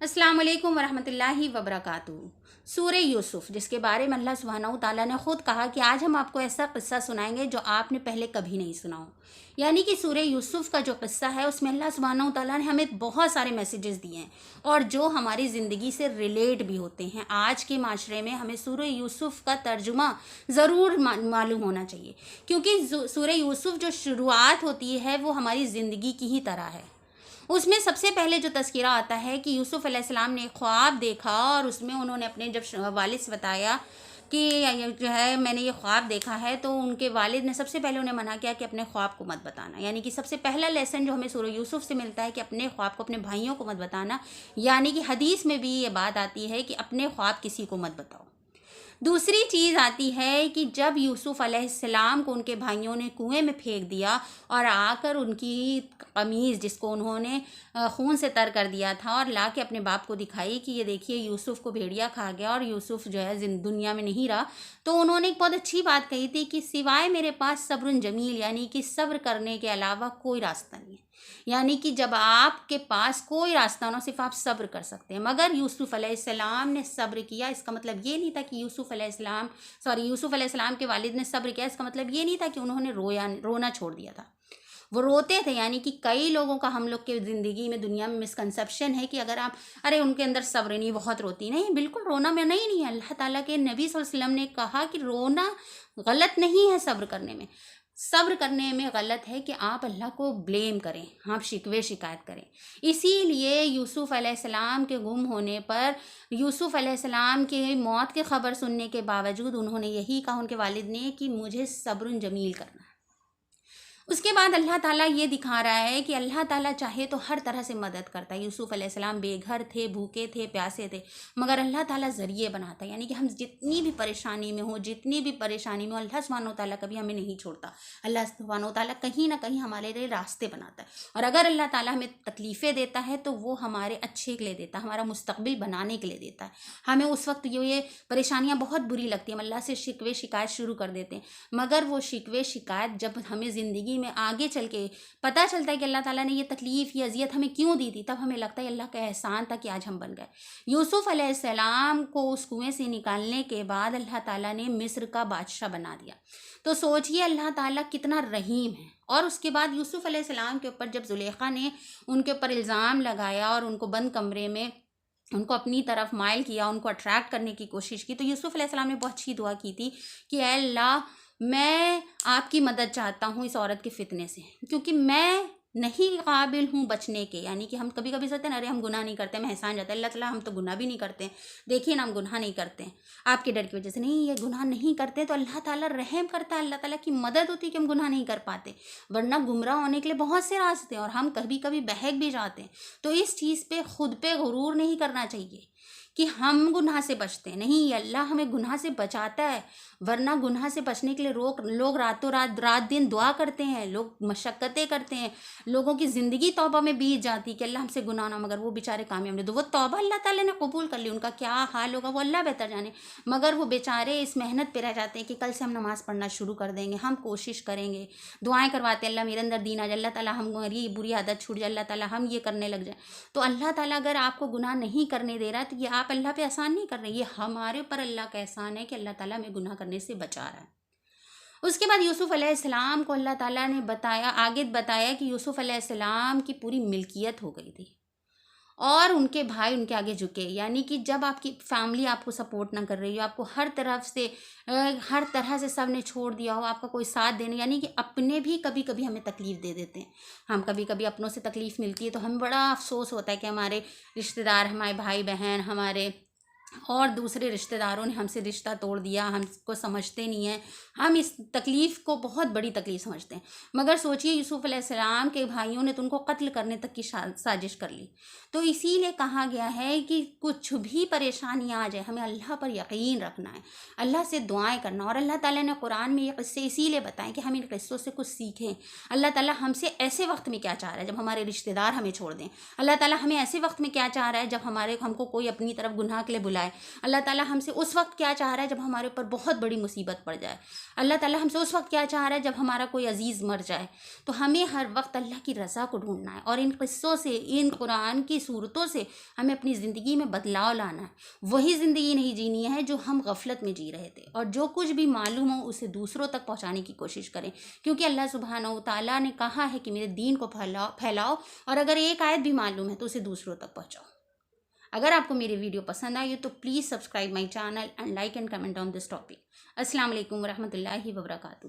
अस्सलाम वालेकुम वरहमतुल्लाहि वबरकातुहू। सूरह यूसुफ, जिसके बारे में अल्लाह सुब्हानहू ताला ने ख़ुद कहा कि आज हम आपको ऐसा क़िस्सा सुनाएंगे जो आपने पहले कभी नहीं सुना हो। यानी कि सूरह यूसुफ का जो क़िस्सा है उसमें अल्लाह सुब्हानहू ताला ने हमें बहुत सारे मैसेजेस दिए हैं और जो हमारी ज़िंदगी से रिलेट भी होते हैं। आज के माशरे में हमें सूरह यूसुफ का तर्जुमा ज़रूर मालूम होना चाहिए, क्योंकि सूरह यूसुफ जो शुरुआत होती है वो हमारी ज़िंदगी की ही तरह है। उसमें सबसे पहले जो तज़किरा आता है कि यूसुफ़ अलैहिस्सलाम ने एक ख्वाब देखा और उसमें उन्होंने अपने जब वालिद से बताया कि जो है मैंने ये ख्वाब देखा है, तो उनके वालिद ने सबसे पहले उन्हें मना किया कि अपने ख्वाब को मत बताना। यानी कि सबसे पहला लेसन जो हमें सूरह यूसुफ से मिलता है कि अपने ख्वाब को अपने भाइयों को मत बताना। यानी कि हदीस में भी ये बात आती है कि अपने ख्वाब किसी को मत बताओ। दूसरी चीज़ आती है कि जब यूसुफ़ अलैहिस्सलाम को उनके भाइयों ने कुएं में फेंक दिया और आकर उनकी कमीज़, जिसको उन्होंने खून से तर कर दिया था, और ला के अपने बाप को दिखाई कि ये देखिए यूसुफ़ को भेड़िया खा गया और यूसुफ़ जो है दुनिया में नहीं रहा, तो उन्होंने एक बहुत अच्छी बात कही थी कि सिवाय मेरे पास सब्रुन जमील, यानी कि सब्र करने के अलावा कोई रास्ता नहीं है। यानी कि जब आपके पास कोई रास्ता ना, सिर्फ आप सब्र कर सकते हैं। मगर यूसुफ़ अलैहिस्सलाम ने सब्र किया। इसका मतलब ये नहीं था कि यूसुफ़ अलैहिस्सलाम के वालिद ने सब्र किया, इसका मतलब ये नहीं था कि उन्होंने रोना छोड़ दिया था। वो रोते थे। यानी कि कई लोगों का हम लोग के ज़िंदगी में, दुनिया में मिसकंसेप्शन है कि अगर आप अरे उनके अंदर सब्र नहीं, बहुत रोती नहीं। बिल्कुल रोना में नहीं है। अल्लाह ताला के नबी सल्लल्लाहु अलैहि वसल्लम ने कहा कि रोना गलत नहीं है। सब्र करने में, सब्र करने में गलत है कि आप अल्लाह को ब्लेम करें, आप शिकवे शिकायत करें। इसीलिए यूसुफ़ अलैहिस्सलाम के गुम होने पर, यूसुफ़ अलैहिस्सलाम के मौत की ख़बर सुनने के बावजूद उन्होंने यही कहा उनके वालिद ने कि मुझे सब्रुन जमील करना है। उसके बाद अल्लाह ताला ये दिखा रहा है कि अल्लाह ताला चाहे तो हर तरह से मदद करता है। यूसुफ़ अलैहिस्सलाम बेघर थे, भूखे थे, प्यासे थे, मगर अल्लाह ताला ज़रिए बनाता है। यानी कि हम जितनी भी परेशानी में हो, अल्लाह सुब्हानहू ताला कभी हमें नहीं छोड़ता। अल्लाह सुब्हानहू ताला कहीं ना कहीं हमारे लिए रास्ते बनाता है। और अगर अल्लाह ताला हमें तकलीफ़ें देता है तो वो हमारे अच्छे के लिए देता है, हमारा मुस्तकबिल बनाने के लिए देता है। हमें उस वक्त ये परेशानियाँ बहुत बुरी लगती हैं, हम अल्लाह से शिकवे शिकायत शुरू कर देते हैं। मगर वो शिकवे शिकायत जब हमें ज़िंदगी में आगे चल के पता चलता है कि अल्लाह ताला ने ये तकलीफ़, ये अज़ियत हमें क्यों दी थी, तब हमें लगता है अल्लाह का एहसान था कि आज हम बन गए। यूसुफ़ अलैहिस्सलाम को उस कुएं से निकालने के बाद अल्लाह ताला ने मिस्र का बादशाह बना दिया। तो सोचिए अल्लाह ताला कितना रहीम है। और उसके बाद यूसुफ़ अलैहिस्सलाम के ऊपर जब ज़ुलेखा ने उनके ऊपर इल्ज़ाम लगाया और उनको बंद कमरे में उनको अपनी तरफ माइल किया, उनको अट्रैक्ट करने की कोशिश की, तो यूसुफ़ अलैहिस्सलाम ने बहुत अच्छी दुआ की थी कि ऐ अल्लाह, मैं आपकी मदद चाहता हूँ इस औरत के फितने से, क्योंकि मैं नहीं काबिल हूँ बचने के। यानी कि हम कभी कभी सोचते हैं अरे हम गुनाह नहीं करते, मैं एहसान जाता है अल्लाह ताला, हम तो गुनाह भी नहीं करते हैं, देखिए ना हम गुनाह नहीं करते हैं आपके डर की वजह से। नहीं, ये गुनाह नहीं करते तो अल्लाह ताला रहम करता है, अल्लाह ताला की मदद होती है कि हम गुनाह नहीं कर पाते, वरना गुमराह होने के लिए बहुत से रास्ते हैं और हम कभी कभी बहक भी जाते हैं। तो इस चीज़ पे खुद पे गुरूर नहीं करना चाहिए कि हम गुनाह से बचते हैं। नहीं, अल्लाह हमें गुनाह से बचाता है, वरना गुनाह से बचने के लिए लोग रातों रात दिन दुआ करते हैं, लोग मशक्क़तें करते हैं, लोगों की ज़िंदगी तौबा में बीत जाती कि अल्लाह हमसे गुनाह ना, मगर वो बेचारे कामयाब नहीं। तो वो तौबा अल्लाह ताला ने कबूल कर ली, उनका क्या हाल होगा वो अल्लाह बेहतर जाने। मगर वो बेचारे इस मेहनत पे रह जाते हैं कि कल से हम नमाज़ पढ़ना शुरू कर देंगे, हम कोशिश करेंगे, दुआएँ करवाते हैं अल्लाह मेरे अंदर दीन आ जाए, अल्लाह ताला हमारी ये बुरी आदत छूट जाए, अल्लाह ताला हम ये करने लग जाए। तो अल्लाह ताला अगर आपको गुनाह नहीं करने दे रहा है तो ये आप अल्लाह पे एहसान नहीं कर रहे, ये हमारे ऊपर अल्लाह का एहसान है कि अल्लाह ताला हमें गुनाह करने से बचा रहा है। उसके बाद यूसुफ़ अलैहिस्सलाम को अल्लाह ताला ने आगे बताया कि यूसुफ़ अलैहिस्सलाम की पूरी मिल्कियत हो गई थी और उनके भाई उनके आगे झुके। यानी कि जब आपकी फैमिली आपको सपोर्ट ना कर रही हो, आपको हर तरह से सब ने छोड़ दिया हो, आपका कोई साथ देने, यानी कि अपने भी कभी कभी हमें तकलीफ़ दे देते हैं। हम कभी कभी अपनों से तकलीफ़ मिलती है तो हमें बड़ा अफसोस होता है कि हमारे रिश्तेदार, हमारे भाई बहन, हमारे और दूसरे रिश्तेदारों ने हमसे रिश्ता तोड़ दिया, हमको समझते नहीं हैं, हम इस तकलीफ़ को बहुत बड़ी तकलीफ़ समझते हैं। मगर सोचिए यूसुफ़ अलैहिस्सलाम के भाइयों ने तो उनको कत्ल करने तक की साजिश कर ली। तो इसीलिए कहा गया है कि कुछ भी परेशानियाँ आ जाए, हमें अल्लाह पर यकीन रखना है, अल्लाह से दुआएं करना। और अल्लाह ताला ने कुरान में ये क़िस्से इसीलिए बताएं कि हम इन क़िस्सों से कुछ सीखें। अल्लाह ताला हमसे ऐसे वक्त में क्या चाह रहा है जब हमारे रिश्तेदार हमें छोड़ दें, अल्लाह ताला हमें ऐसे वक्त में क्या चाह रहा है जब हमको कोई अपनी तरफ गुनाह के लिए बुलाए جائے، اللہ تعالیٰ ہم سے اس وقت کیا چاہ رہا ہے جب ہمارے اوپر بہت بڑی مصیبت پڑ جائے، اللہ تعالیٰ ہم سے اس وقت کیا چاہ رہا ہے جب ہمارا کوئی عزیز مر جائے. تو ہمیں ہر وقت اللہ کی رضا کو ڈھونڈنا ہے، اور ان قصوں سے، ان قرآن کی صورتوں سے ہمیں اپنی زندگی میں بدلاؤ لانا ہے. وہی زندگی نہیں جینی ہے جو ہم غفلت میں جی رہے تھے، اور جو کچھ بھی معلوم ہو اسے دوسروں تک پہنچانے کی کوشش کریں، کیونکہ اللہ سبحانہ و تعالیٰ نے کہا ہے کہ میرے دین کو پھیلاؤ، اور اگر ایک آیت بھی معلوم ہے تو اسے دوسروں تک پہنچاؤ. اگر آپ کو میری ویڈیو پسند آئی تو please subscribe my channel and like and comment on this topic. السلام علیکم ورحمۃ اللہ وبرکاتہ.